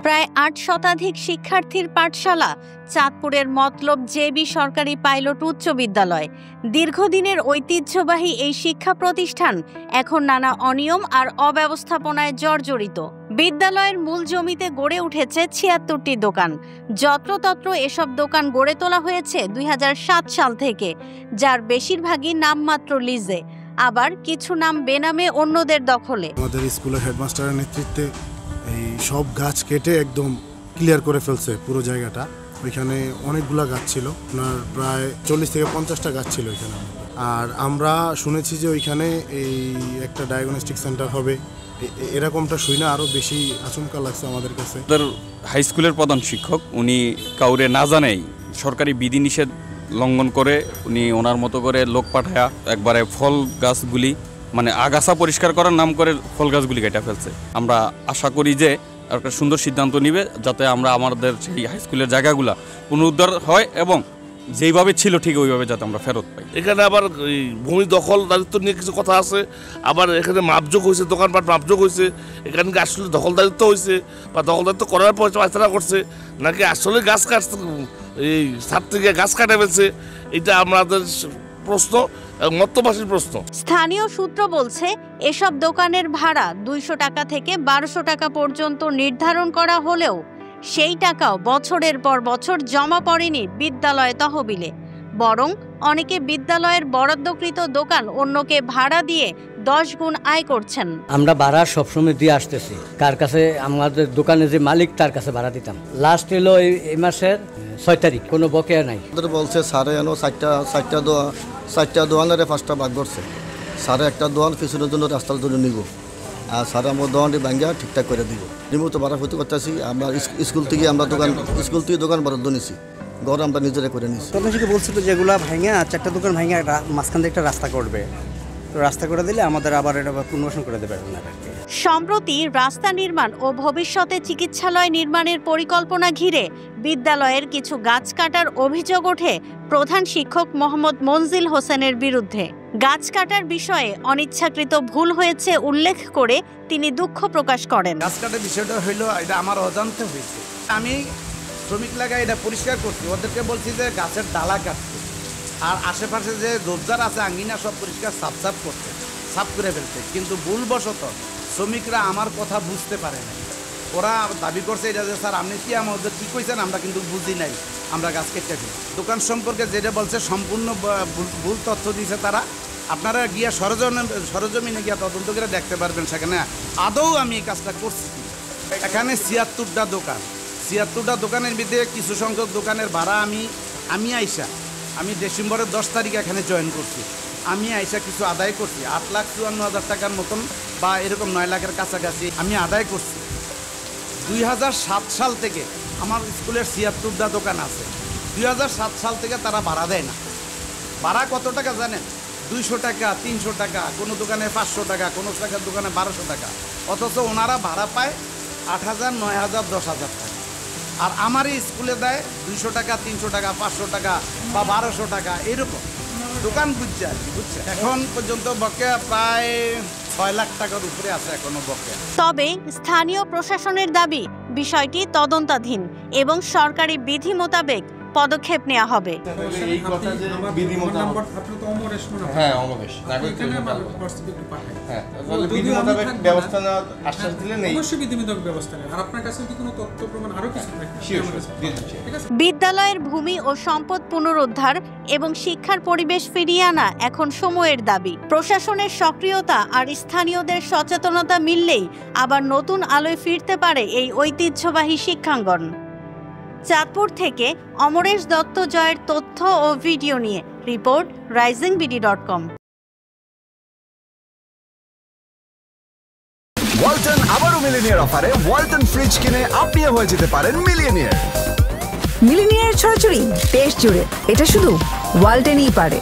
প্রায় ৮ শতাধিক শিক্ষার্থীর পাঠশালা চাঁদপুরের মতলব জেবি সরকারি পাইলট উচ্চ বিদ্যালয়। দীর্ঘদিনের ঐতিহ্যবাহী এই শিক্ষা প্রতিষ্ঠান এখন নানা অনিয়ম আর অব্যবস্থাপনায় জর্জরিত। বিদ্যালয়ের মূল জমিতে গড়ে উঠেছে ৭৬টি দোকান। যত্রতত্র এসব দোকান গড়ে তোলা হয়েছে ২০০৭ সাল থেকে, যার বেশিরভাগই নামমাত্র লিজে, আবার কিছু নাম বেনামে অন্যদের দখলে। আমাদের স্কুলের হেডমাস্টারের নেতৃত্বে এই সব গাছ কেটে একদম ক্লিয়ার করে ফেলছে পুরো জায়গাটা। ওইখানে অনেকগুলা গাছ ছিল, আপনার প্রায় 40 থেকে 50টা গাছ ছিল ওইখানে। আর আমরা শুনেছি যে ওইখানে এই একটা ডায়াগনস্টিক সেন্টার হবে, এরকমটা শুই না আরও বেশি আচমকা লাগছে আমাদের কাছে। হাই স্কুলের প্রধান শিক্ষক উনি কাউরে না জানেই সরকারি বিধিনিষেধ লঙ্ঘন করে উনি ওনার মতো করে লোক পাঠায়া একবারে ফল গাছগুলি মানে আগাছা পরিষ্কার করার নাম করে ফল গাছগুলি কেটে ফেলছে। আমরা আশা করি যে একটা সুন্দর সিদ্ধান্ত নিবে যাতে আমরা আমাদের সেই হাই স্কুলের জায়গাগুলা পুনরুদ্ধার হয় এবং যেইভাবে ছিল ঠিক ওইভাবে যাতে আমরা ফেরত পাই। এখানে আবার ভূমি দখল দায়িত্ব নিয়ে কিছু কথা আছে, আবার এখানে মাপযোগ হয়েছে, দোকানপাট মাপযোগ হয়েছে, এখানে কি আসলে দখলদারিত্ব হয়েছে বা দখলদারিত্ব করার পর পায়তারা করছে নাকি আসলে গাছ কাটছে, এই ছাত্রীকে গাছ কাটা ফেলছে, এটা আমাদের প্রশ্ন, মধ্যবাসীর প্রশ্ন। স্থানীয় সূত্র বলছে এসব দোকানের ভাড়া 200 টাকা থেকে 1200 টাকা পর্যন্ত নির্ধারণ করা হলেও সেই টাকাও বছরের পর বছর জমা পড়েনি বিদ্যালয় তহবিলে, বরং অনেকে বিদ্যালয়ের বরাদ্দকৃত দোকান অন্যকে ভাড়া দিয়ে 10 গুণ আয় করছেন। আমরা ভাড়া সবসময় দিয়ে আসতেছি, কার কাছে আমাদের দোকানে যে মালিক তার কাছে ভাড়া দিতাম। লাস্ট এলো এই মাসের 6 তারিখ, কোনো বকেয়া নাই। বলছে স্যারে এনো 4টা দোকানের 5টা ভাগ করছে, স্যারে একটা দোকান পিছনের জন্য রাস্তার জন্য নিব, আর স্যার আমার দোকানটি ভাঙ্গা ঠিকঠাক করে দিব। নিয়মিত ভাড়া হতে করতেছি, আমরা স্কুল থেকে দোকান বরাদ্দ নিছি, ঘর আমরা নিজেরা করে নিছি। প্রধান শিক্ষক বলছিল যেগুলো ভাঙা 4টা দোকান ভাঙা মাঝখান দিয়ে একটা রাস্তা করবে, তো রাস্তা করে দিলে আমাদের আবার এটা পুনর্বাসন করে দেবে। সম্প্রতি রাস্তা নির্মাণ ও ভবিষ্যতে চিকিৎসালয় নির্মাণের পরিকল্পনা ঘিরে বিদ্যালয়ের কিছু গাছ কাটার অভিযোগ ওঠে প্রধান শিক্ষক মোহাম্মদ মনজিল হোসেনের বিরুদ্ধে। গাছ কাটার বিষয়ে অনিচ্ছাকৃত ভুল হয়েছে উল্লেখ করে তিনি দুঃখ প্রকাশ করেন। গাছ কাটার বিষয়টা হইলো এটা আমার অজান্তে হয়েছে, আমি শ্রমিক লাগাই এটা পরিষ্কার করছি, ওদেরকে বলছি যে গাছের ডালা কাটতে, আর আশেপাশে যে রোজগার আছে আঙ্গিনা সব পরিষ্কার সাফ করতে, সাফ করে ফেলতে, কিন্তু ভুলবশত শ্রমিকরা আমার কথা বুঝতে পারে না। ওরা দাবি করছে এটা যে স্যার আপনি কি আমাদের কী কইছেন, আমরা কিন্তু বুঝি নাই, আমরা গাছ কেটে দিই। দোকান সম্পর্কে যেটা বলছে সম্পূর্ণ ভুল তথ্য দিয়েছে তারা। আপনারা গিয়া সরজমিনে গিয়া তদন্ত করে দেখতে পারবেন সেখানে আদৌ আমি এই কাজটা করছি। এখানে ৭৬টা দোকান, ৭৬টা দোকানের ভিতরে কিছু সংখ্যক দোকানের ভাড়া আমি আমি ডিসেম্বরের 10 তারিখে এখানে জয়েন করছি। আমি আইসা কিছু আদায় করছি, 8,54,000 টাকার মতন বা এরকম 9 লাখের কাছাকাছি আমি আদায় করছি। 2007 সাল থেকে আমার স্কুলের ৭৬টা দোকান আছে, 2007 সাল থেকে তারা ভাড়া দেয় না। ভাড়া কত টাকা জানেন? 200 টাকা, 300 টাকা, কোনো দোকানে 500 টাকা, কোনো দোকানে 1200 টাকা, অথচ ওনারা ভাড়া পায় 8,000, 9,000, 10,000 টাকা। আর আমারই স্কুলে দেয় 200 টাকা, 300 টাকা, 500 টাকা বা 1200 টাকা, এরকম দোকান বুঝছে আর কি, বুঝছে। এখন পর্যন্ত বকেয়া প্রায় 6 লাখ টাকার উপরে আছে এখনো বকেয়া। তবে স্থানীয় প্রশাসনের দাবি বিষয়টি তদন্তাধীন এবং সরকারি বিধি মোতাবেক পদক্ষেপ নেওয়া হবে। বিদ্যালয়ের ভূমি ও সম্পদ পুনরুদ্ধার এবং শিক্ষার পরিবেশ ফিরিয়ে আনা এখন সময়ের দাবি। প্রশাসনের সক্রিয়তা আর স্থানীয়দের সচেতনতা মিললেই আবার নতুন আলোয় ফিরতে পারে এই ঐতিহ্যবাহী শিক্ষাঙ্গন। চাঁদপুর থেকে অমরেশ দত্ত জয়ের তথ্য ও ভিডিও নিয়ে রিপোর্ট risingBD.com। ওয়ালটন আবারও মিলিনিয়ার অফারে ওয়ালটন ফ্রিজ কিনে আপনিও হয়ে যেতে পারেন মিলিয়নিয়ার। মিলিনিয়ার ছড়াছড়ি দেশ জুড়ে, এটা শুধু ওয়ালটনই পারে।